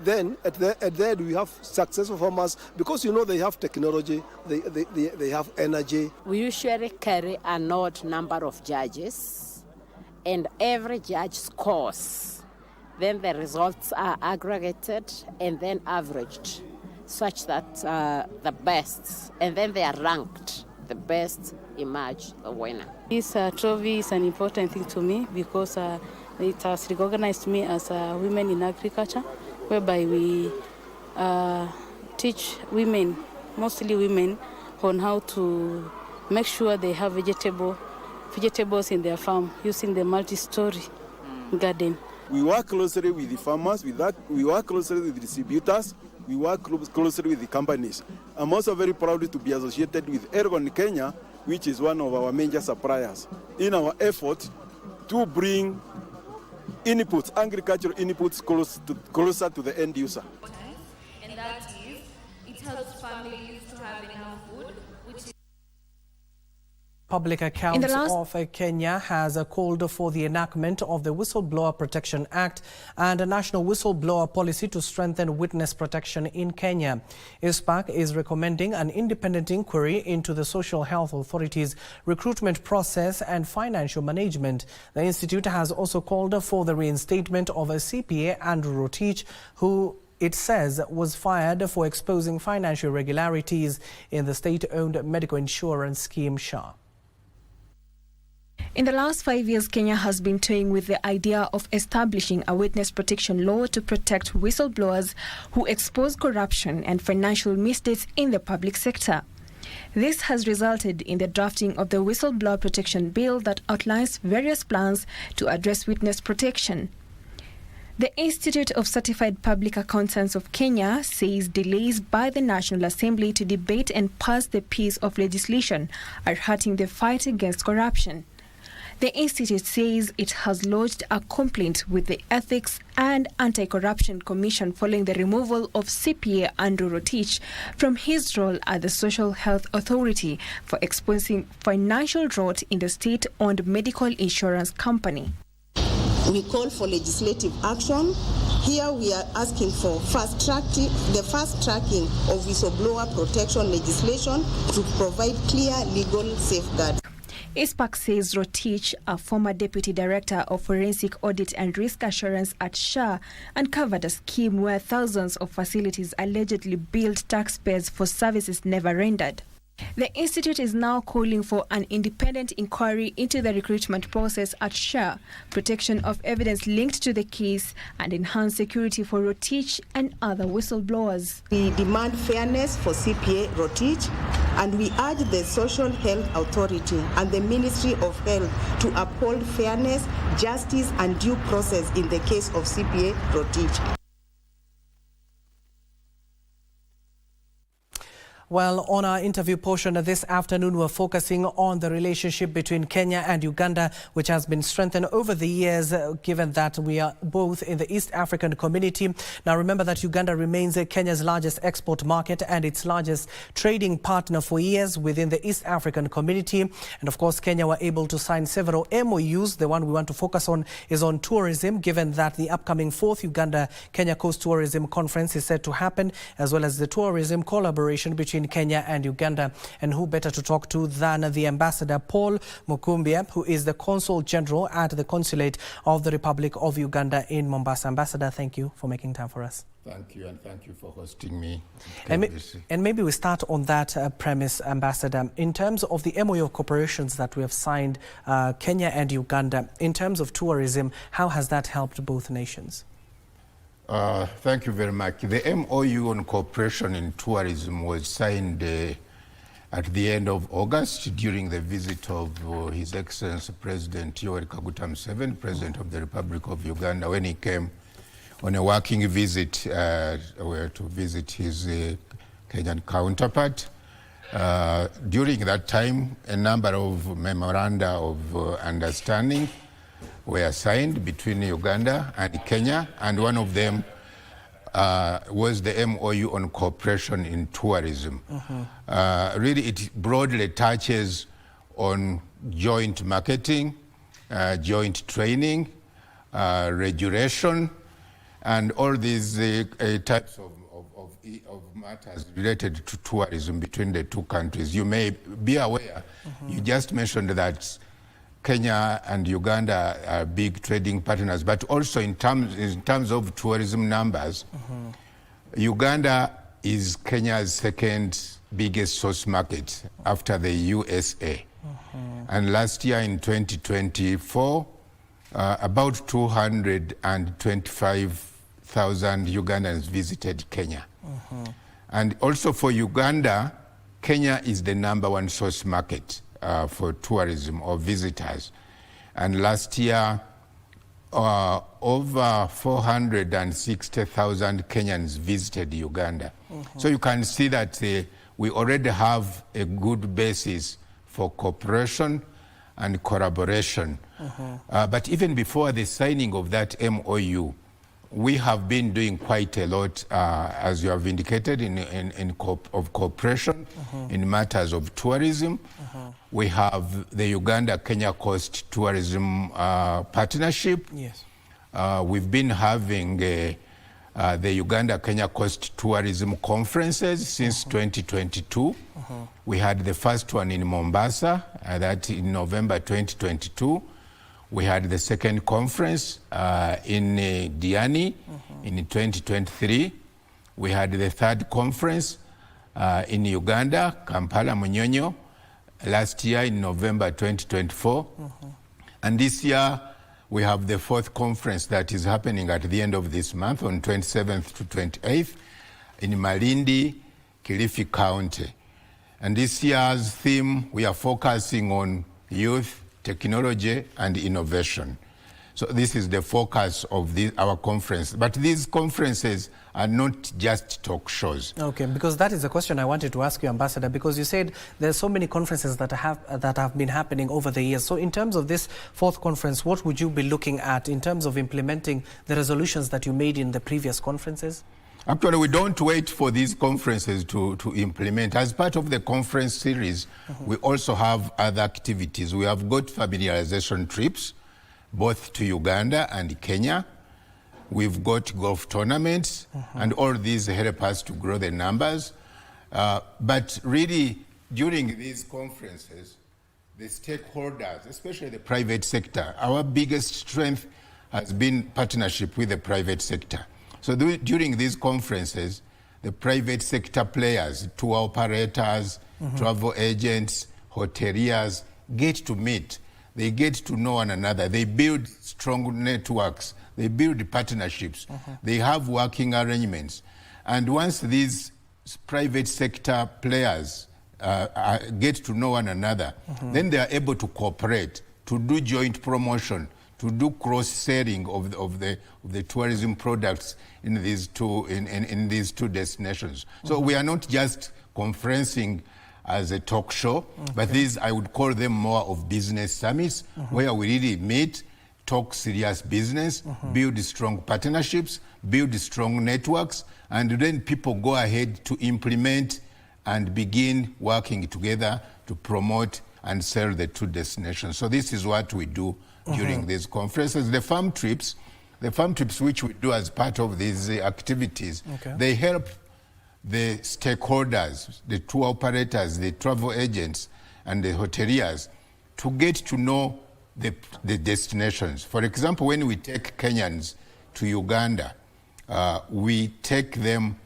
then at the end we have successful farmers because they have technology, they have energy. We usually carry an odd number of judges, and every judge scores. Then the results are aggregated and then averaged, such that the best, and then they are ranked. The best emerge the winner. This trophy is an important thing to me because it has recognized me as a women in agriculture, whereby we teach women, mostly women, on how to make sure they have vegetables in their farm using the multi-story garden. We work closely with the farmers, we work closely with the distributors, we work closely with the companies. I'm also very proud to be associated with Elgon Kenya, which is one of our major suppliers, in our effort to bring inputs, agricultural inputs closer to the end user. And that is, it helps families to have enough food, which is Public Accounts of Kenya has called for the enactment of the Whistleblower Protection Act and a national whistleblower policy to strengthen witness protection in Kenya. ISPAC is recommending an independent inquiry into the Social Health Authority's recruitment process and financial management. The institute has also called for the reinstatement of a CPA, Andrew Rotich, who it says was fired for exposing financial irregularities in the state-owned medical insurance scheme SHA. In the last 5 years, Kenya has been toying with the idea of establishing a witness protection law to protect whistleblowers who expose corruption and financial misdeeds in the public sector. This has resulted in the drafting of the Whistleblower Protection Bill that outlines various plans to address witness protection. The Institute of Certified Public Accountants of Kenya says delays by the National Assembly to debate and pass the piece of legislation are hurting the fight against corruption. The institute says it has lodged a complaint with the Ethics and Anti-Corruption Commission following the removal of CPA Andrew Rotich from his role at the Social Health Authority for exposing financial rot in the state-owned medical insurance company. We call for legislative action. Here we are asking for the fast tracking of whistleblower protection legislation to provide clear legal safeguards. ISPAC says Rotich, a former deputy director of forensic audit and risk assurance at SHA, uncovered a scheme where thousands of facilities allegedly billed taxpayers for services never rendered. The institute is now calling for an independent inquiry into the recruitment process at SHA, protection of evidence linked to the case, and enhanced security for Rotich and other whistleblowers. We demand fairness for CPA Rotich, and we urge the Social Health Authority and the Ministry of Health to uphold fairness, justice, and due process in the case of CPA Rotich. Well, on our interview portion this afternoon, we're focusing on the relationship between Kenya and Uganda, which has been strengthened over the years, given that we are both in the East African community. Now, remember that Uganda remains Kenya's largest export market and its largest trading partner for years within the East African community. And of course, Kenya were able to sign several MOUs. The one we want to focus on is on tourism, given that the upcoming 4th Uganda-Kenya Coast Tourism Conference is set to happen, as well as the tourism collaboration between Kenya and Uganda. And who better to talk to than the Ambassador Paul Mukumbia, who is the Consul General at the Consulate of the Republic of Uganda in Mombasa. Ambassador, thank you for making time for us. Thank you, and thank you for hosting me. And maybe we start on that premise, Ambassador. In terms of the MOU of cooperations that we have signed, Kenya and Uganda, in terms of tourism, how has that helped both nations? Thank you very much. The MOU on cooperation in tourism was signed at the end of August during the visit of His Excellency President Yoweri Kaguta Museveni, President of the Republic of Uganda, when he came on a working visit to visit his Kenyan counterpart. During that time, a number of memoranda of understanding were signed between Uganda and Kenya, and one of them was the MOU on cooperation in tourism. Really, it broadly touches on joint marketing, joint training, regulation, and all these types of matters related to tourism between the two countries. You may be aware, you just mentioned that Kenya and Uganda are big trading partners, but also in terms of tourism numbers, Uganda is Kenya's second biggest source market after the USA. And last year in 2024, about 225,000 Ugandans visited Kenya. And also for Uganda, Kenya is the #1 source market for tourism or visitors. And last year, over 460,000 Kenyans visited Uganda. So you can see that we already have a good basis for cooperation and collaboration. But even before the signing of that MOU, we have been doing quite a lot, as you have indicated, of cooperation in matters of tourism. We have the Uganda-Kenya Coast Tourism Partnership. Yes. We've been having the Uganda-Kenya Coast Tourism Conferences since 2022. We had the first one in Mombasa, that in November 2022. We had the second conference in Diani in 2023. We had the third conference in Uganda, Kampala, Munyonyo, last year in November 2024. And this year, we have the fourth conference that is happening at the end of this month on 27th to 28th in Malindi, Kilifi County. And this year's theme, we are focusing on youth, technology, and innovation. So this is the focus of our conference. But these conferences are not just talk shows. Okay, because that is the question I wanted to ask you, Ambassador, because you said there's so many conferences that have been happening over the years. So in terms of this fourth conference, what would you be looking at in terms of implementing the resolutions that you made in the previous conferences? Actually, we don't wait for these conferences to implement. As part of the conference series, we also have other activities. We have got familiarization trips, both to Uganda and Kenya. We've got golf tournaments, and all these help us to grow the numbers. But really, during these conferences, the stakeholders, especially the private sector, our biggest strength has been partnership with the private sector. So during these conferences, the private sector players, tour operators, travel agents, hoteliers get to meet. They get to know one another. They build strong networks. They build partnerships. They have working arrangements. And once these private sector players get to know one another, then they are able to cooperate, to do joint promotion, to do cross-selling of the tourism products in these two destinations. So we are not just conferencing as a talk show, but these, I would call them more of business summits, where we really meet, talk serious business, build strong partnerships, build strong networks, and then people go ahead to implement and begin working together to promote and sell the two destinations. So this is what we do during these conferences. The farm trips which we do as part of these activities, they help the stakeholders, the tour operators, the travel agents, and the hoteliers to get to know the destinations. For example, when we take Kenyans to Uganda, we take them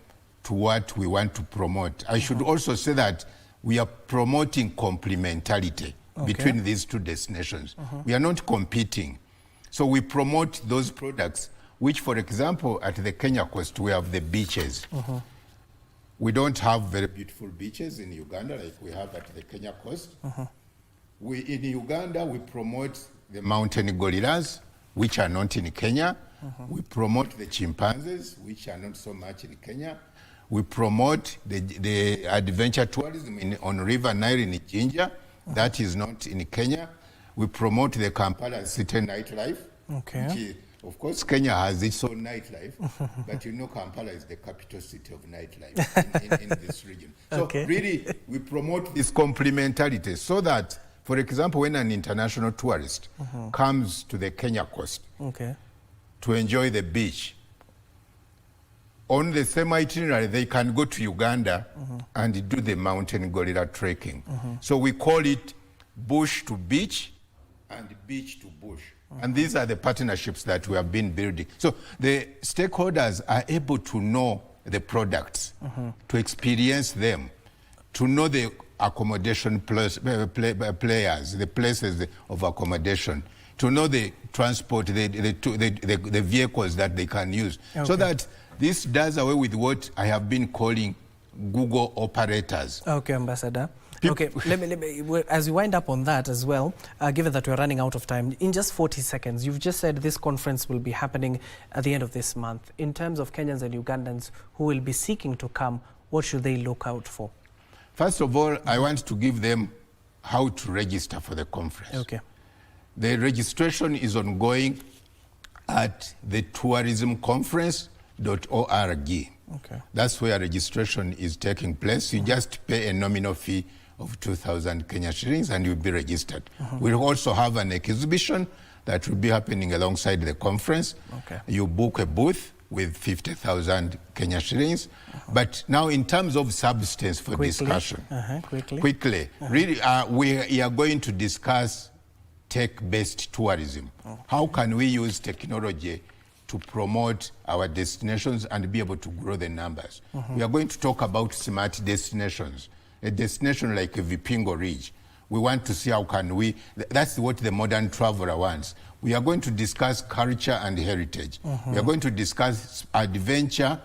to what we want to promote. I should also say that we are promoting complementarity between these two destinations. We are not competing. So we promote those products, which, for example, at the Kenya coast, we have the beaches. We don't have very beautiful beaches in Uganda like we have at the Kenya coast. In Uganda, we promote the mountain gorillas, which are not in Kenya. We promote the chimpanzees, which are not so much in Kenya. We promote the adventure tourism on River Nile in Jinja. That is not in Kenya. We promote the Kampala city nightlife. Which, of course, Kenya has its own nightlife, but you know Kampala is the capital city of nightlife in this region. So really, we promote this complementarity so that, for example, when an international tourist comes to the Kenya coast to enjoy the beach, on the same itinerary, they can go to Uganda and do the mountain gorilla trekking. So we call it bush to beach and beach to bush. And these are the partnerships that we have been building. So the stakeholders are able to know the products, to experience them, to know the accommodation players, the places of accommodation, to know the transport, the vehicles that they can use. So that this does away with what I have been calling Google operators. Okay, Ambassador. Okay, let me, as we wind up on that as well, given that we're running out of time, in just 40 seconds, you've just said this conference will be happening at the end of this month. In terms of Kenyans and Ugandans who will be seeking to come, what should they look out for? First of all, I want to give them how to register for the conference. Okay. The registration is ongoing at the tourismconference.org. Okay. That's where registration is taking place. You just pay a nominal fee of 2,000 Kenya shillings and you'll be registered. We'll also have an exhibition that will be happening alongside the conference. You book a booth with 50,000 Kenya shillings. But now in terms of substance for discussion, quickly. Really, we are going to discuss tech-based tourism. How can we use technology to promote our destinations and be able to grow the numbers? We are going to talk about smart destinations. A destination like Vipingo Ridge, we want to see how can we, that's what the modern traveler wants. We are going to discuss culture and heritage. We are going to discuss adventure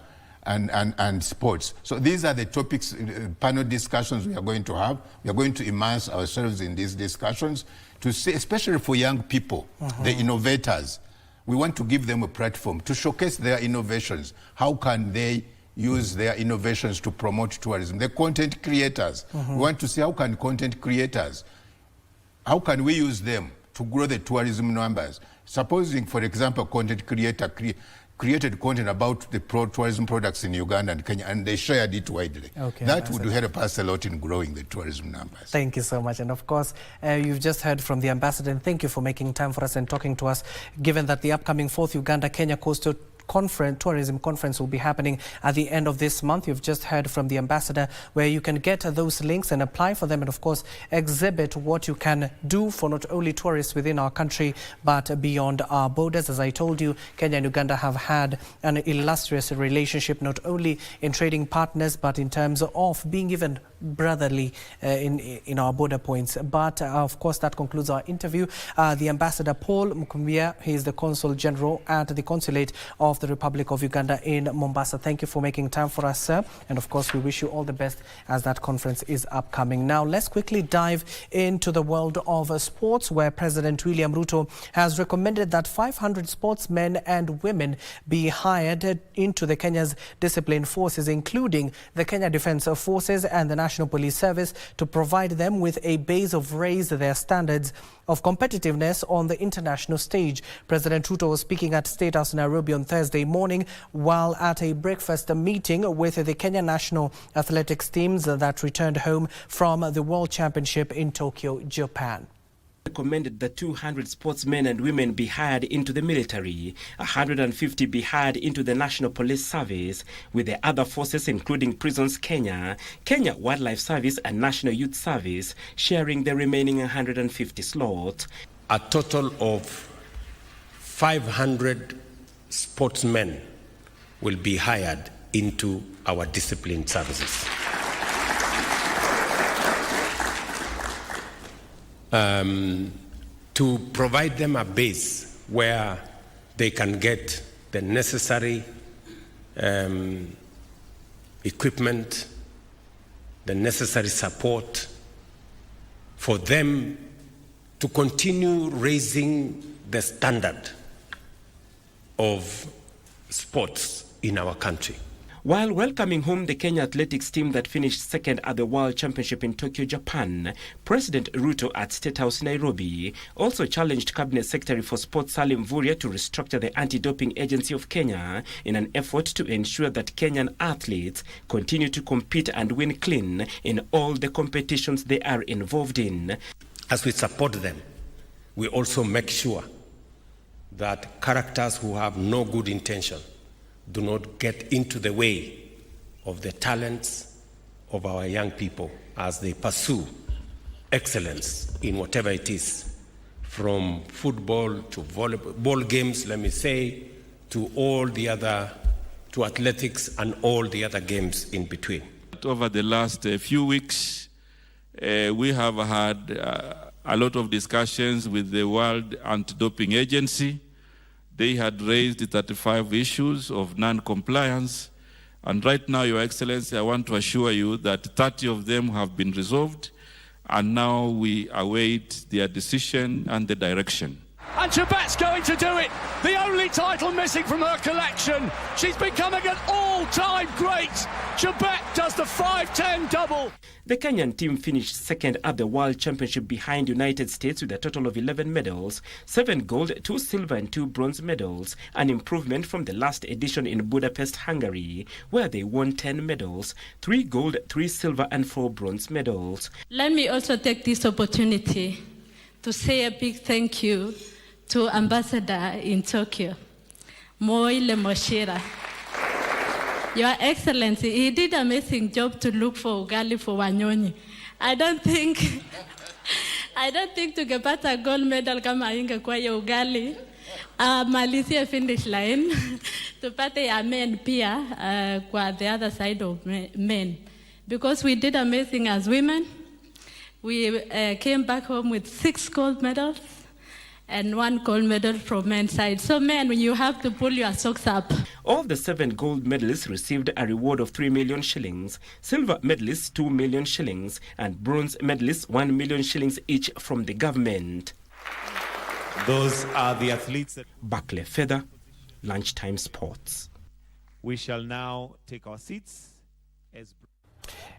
and sports. So these are the topics, panel discussions we are going to have. We are going to immerse ourselves in these discussions to see, especially for young people, the innovators. We want to give them a platform to showcase their innovations. How can they use their innovations to promote tourism? The content creators. We want to see how can content creators, how can we use them to grow the tourism numbers? Supposing, for example, a content creator created content about the tourism products in Uganda and Kenya, and they shared it widely. That would help us a lot in growing the tourism numbers. Thank you so much. And of course, you've just heard from the ambassador, and thank you for making time for us and talking to us, given that the upcoming 4th Uganda-Kenya Coastal Tourism Conference will be happening at the end of this month. You've just heard from the ambassador where you can get those links and apply for them, and of course exhibit what you can do for not only tourists within our country but beyond our borders. As I told you, Kenya and Uganda have had an illustrious relationship, not only in trading partners but in terms of being even brotherly in our border points. But of course that concludes our interview. The Ambassador Paul Mukumbia, he is the Consul General at the Consulate of the Republic of Uganda in Mombasa. Thank you for making time for us, sir. And of course we wish you all the best as that conference is upcoming. Now let's quickly dive into the world of sports, where President William Ruto has recommended that 500 sportsmen and women be hired into the Kenya's disciplined forces, including the Kenya Defence Forces and the National Police Service, to provide them with a base of raise their standards of competitiveness on the international stage. President Ruto was speaking at State House Nairobi on Thursday morning while at a breakfast meeting with the Kenya national athletics teams that returned home from the World Championship in Tokyo, Japan. Recommended that 200 sportsmen and women be hired into the military, 150 be hired into the National Police Service, with the other forces including Prisons Kenya, Kenya Wildlife Service and National Youth Service sharing the remaining 150 slots. A total of 500 sportsmen will be hired into our disciplined services. To provide them a base where they can get the necessary equipment, the necessary support for them to continue raising the standard of sports in our country. While welcoming home the Kenya athletics team that finished second at the World Championship in Tokyo, Japan, President Ruto at State House Nairobi also challenged Cabinet Secretary for Sports Salim Vuria to restructure the Anti-Doping Agency of Kenya in an effort to ensure that Kenyan athletes continue to compete and win clean in all the competitions they are involved in. As we support them, we also make sure that characters who have no good intention do not get into the way of the talents of our young people as they pursue excellence in whatever it is, from football to volleyball games, let me say, to all the other, to athletics and all the other games in between. Over the last few weeks, we have had a lot of discussions with the World Anti-Doping Agency. They had raised 35 issues of non-compliance, and right now, Your Excellency, I want to assure you that 30 of them have been resolved, and now we await their decision and the direction. And Chebet's going to do it. The only title missing from her collection. She's becoming an all-time great. Chebet does the 5-10 double. The Kenyan team finished second at the World Championship behind United States with a total of 11 medals, 7 gold, 2 silver and 2 bronze medals, an improvement from the last edition in Budapest, Hungary, where they won 10 medals, 3 gold, 3 silver and 4 bronze medals. Let me also take this opportunity to say a big thank you to Ambassador in Tokyo, Moile Moshira. Your Excellency, he did an amazing job to look for ugali for Wanyonyi. I don't think tungepata gold medal kama ingekuwa ya ugali. Malizie finish line. Tupate ya men pia kwa the other side of men. Because we did amazing as women. We came back home with 6 gold medals and 1 gold medal from men's side. So men, you have to pull your socks up. All the 7 gold medalists received a reward of 3 million shillings, silver medalists 2 million shillings, and bronze medalists 1 million shillings each from the government. Those are the athletes. Buckley Feather, Lunchtime Sports. We shall now take our seats.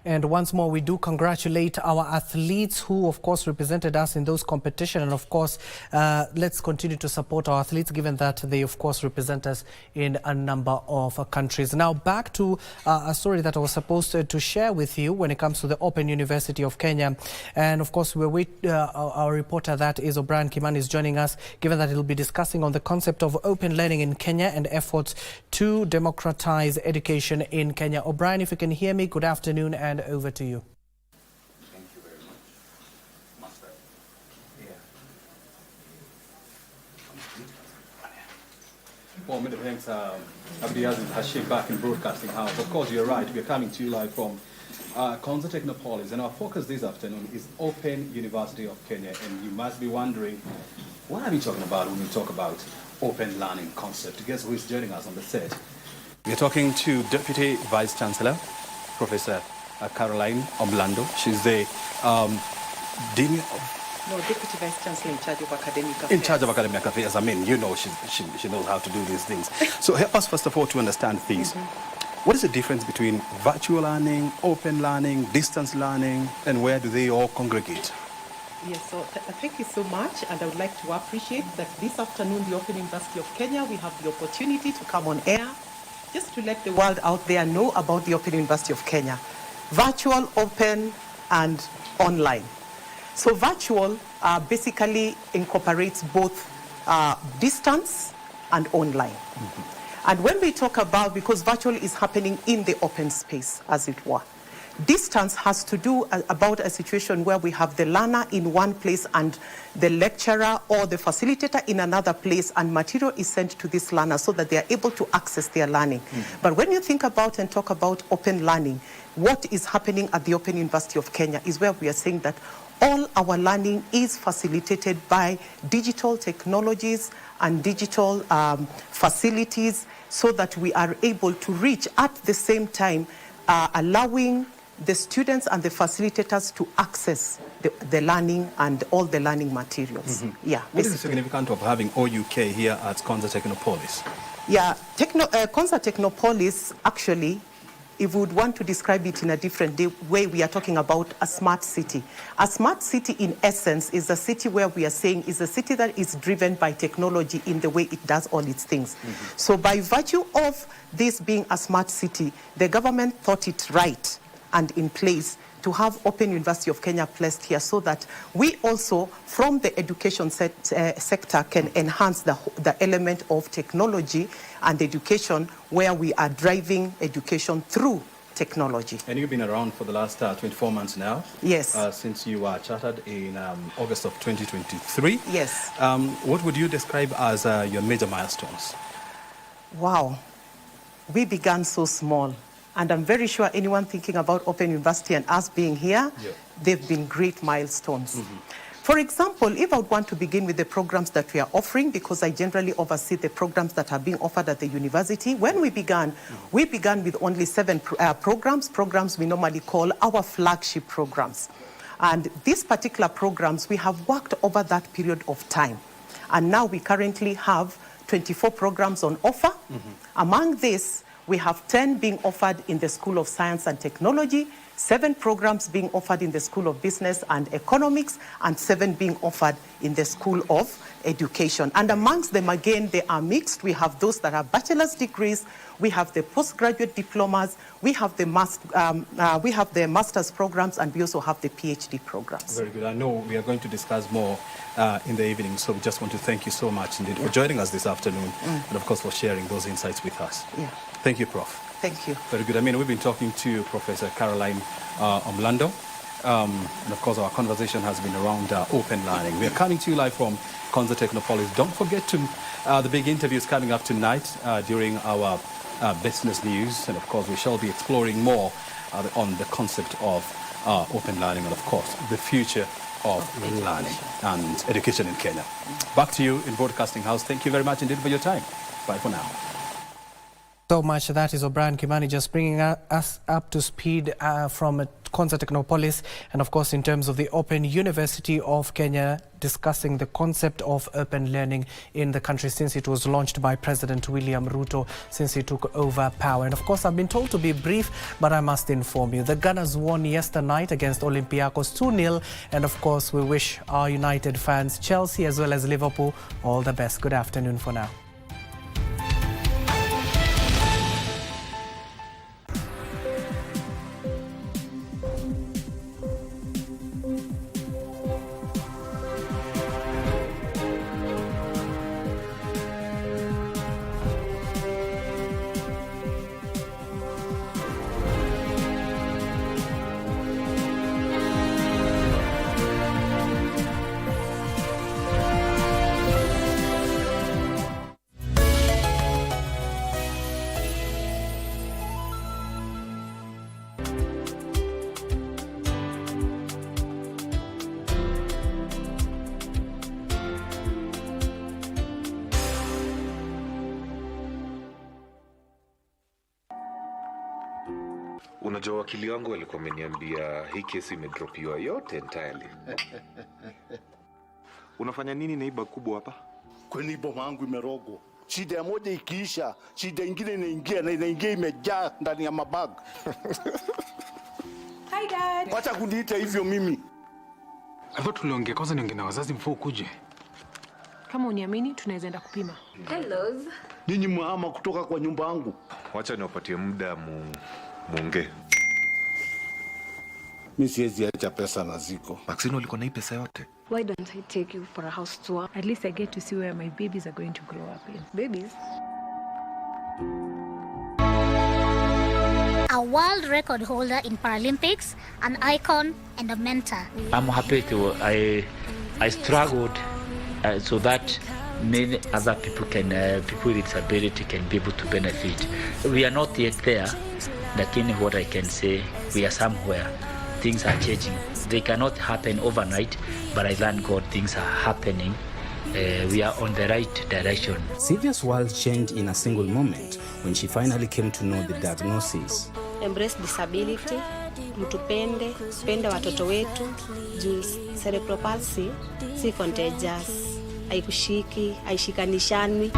And once more, we do congratulate our athletes who, of course, represented us in those competitions. And, of course, let's continue to support our athletes, given that they, of course, represent us in a number of countries. Now, back to a story that I was supposed to share with you when it comes to the Open University of Kenya. And, of course, our reporter, that is O'Brien Kimani, is joining us, given that he'll be discussing on the concept of open learning in Kenya and efforts to democratize education in Kenya. O'Brien, if you can hear me, good afternoon, and over to you. Thank you very much, Master. Well, many thanks, Abdiaziz and Hashim back in Broadcasting House. Of course, you're right. We're coming to you live from Konza Technopolis, and our focus this afternoon is Open University of Kenya. And you must be wondering, what are we talking about when we talk about open learning concept? Guess who is joining us on the set? We're talking to Deputy Vice Chancellor, Professor Caroline Omlando. She's the Dean of... No, Deputy Vice Chancellor in charge of academic affairs. In charge of academic affairs. I mean, you know, she knows how to do these things. So help us, first of all, to understand things. What is the difference between virtual learning, open learning, distance learning, and where do they all congregate? Yes, so thank you so much, and I would like to appreciate that this afternoon, the Open University of Kenya, we have the opportunity to come on air just to let the world out there know about the Open University of Kenya. Virtual, open, and online. So virtual basically incorporates both distance and online. And when we talk about, because virtual is happening in the open space, as it were, distance has to do about a situation where we have the learner in one place and the lecturer or the facilitator in another place, and material is sent to this learner so that they are able to access their learning. But when you think about and talk about open learning, what is happening at the Open University of Kenya is where we are saying that all our learning is facilitated by digital technologies and digital facilities, so that we are able to reach at the same time, allowing the students and the facilitators to access the learning and all the learning materials. Yeah. What is the significance of having OUK here at Konza Technopolis? Yeah, Konza Technopolis, actually, if we would want to describe it in a different way, we are talking about a smart city. A smart city, in essence, is a city where we are saying is a city that is driven by technology in the way it does all its things. So by virtue of this being a smart city, the government thought it right and in place to have Open University of Kenya placed here, so that we also, from the education sector, can enhance the element of technology and education, where we are driving education through technology. And you've been around for the last 24 months now. Yes. Since you were chartered in August of 2023. Yes. What would you describe as your major milestones? Wow. We began so small. And I'm very sure anyone thinking about Open University and us being here, they've been great milestones. For example, if I would want to begin with the programs that we are offering, because I generally oversee the programs that are being offered at the university. When we began with only 7 programs we normally call our flagship programs. And these particular programs, we have worked over that period of time. And now we currently have 24 programs on offer. Among this, we have 10 being offered in the School of Science and Technology, 7 programs being offered in the School of Business and Economics, and 7 being offered in the School of Education. And amongst them, again, they are mixed. We have those that are bachelor's degrees, we have the postgraduate diplomas, we have the master's programs, and we also have the PhD programs. Very good. I know we are going to discuss more in the evening, so we just want to thank you so much indeed for joining us this afternoon, and of course for sharing those insights with us. Thank you, Prof. Thank you. Very good. I mean, we've been talking to Professor Caroline Omlando, and of course our conversation has been around open learning. We are coming to you live from Konza Technopolis. Don't forget to the big interviews coming up tonight during our business news, and of course we shall be exploring more on the concept of open learning and of course the future of learning and education in Kenya. Back to you in Broadcasting House. Thank you very much indeed for your time. Bye for now. So much. That is O'Brien Kimani just bringing us up to speed from Konza Technopolis, and of course in terms of the Open University of Kenya, discussing the concept of open learning in the country since it was launched by President William Ruto since he took over power. And of course I've been told to be brief, but I must inform you. The Gunners won yesterday night against Olympiacos 2-0, and of course we wish our United fans, Chelsea as well as Liverpool, all the best. Good afternoon for now. Unajua wakili wangu alikuwa ameniambia hii kesi imedropiwa yote entirely. Unafanya nini na iba kubwa hapa? Kwani boma yangu imerogwa. Shida moja ikiisha, shida nyingine inaingia na inaingia imejaa ndani ya mabag. Hi dad. Wacha kuniita hivyo mimi. Hapo tuliongea kwanza niongee na wazazi mfua ukuje. Kama uniamini tunaweza enda kupima. Hello. Ninyi mhama kutoka kwa nyumba yangu. Wacha niwapatie muda muongee. Mimi siwezi acha pesa na ziko. Maxine ulikuwa na hii pesa yote? Why don't I take you for a house tour? At least I get to see where my babies are going to grow up in. Babies? A world record holder in Paralympics, an icon and a mentor. I'm happy I struggled so that many other people people with disability can be able to benefit. We are not yet there, lakini what I can say, we are somewhere. Things are changing. They cannot happen overnight, but I thank God things are happening. We are on the right direction. Sylvia's world changed in a single moment when she finally came to know the diagnosis. Embrace disability, mtupende, pende watoto wetu, juu cerebral palsy si contagious, haikushiki, haishikanishani.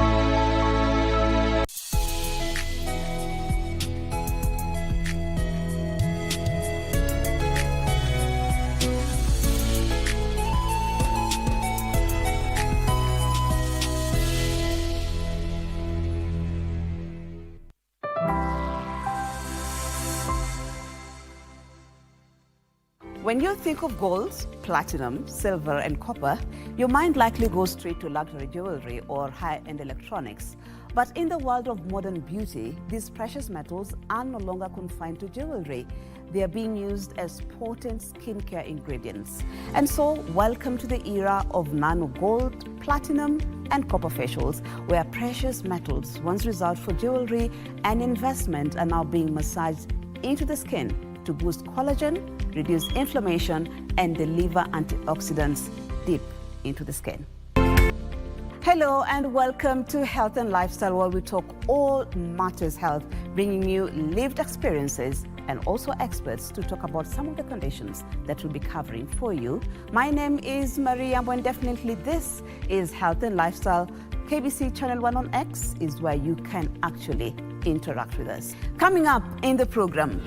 When you think of gold, platinum, silver, and copper, your mind likely goes straight to luxury jewelry or high-end electronics. But in the world of modern beauty, these precious metals are no longer confined to jewelry. They are being used as potent skincare ingredients. And so, welcome to the era of nano gold, platinum, and copper facials, where precious metals, once reserved for jewelry and investment, are now being massaged into the skin to boost collagen, reduce inflammation, and deliver antioxidants deep into the skin. Hello and welcome to Health and Lifestyle, where we talk all matters health, bringing you lived experiences and also experts to talk about some of the conditions that we'll be covering for you. My name is Maria, and definitely this is Health and Lifestyle. KBC Channel 1 on X is where you can actually interact with us. Coming up in the program,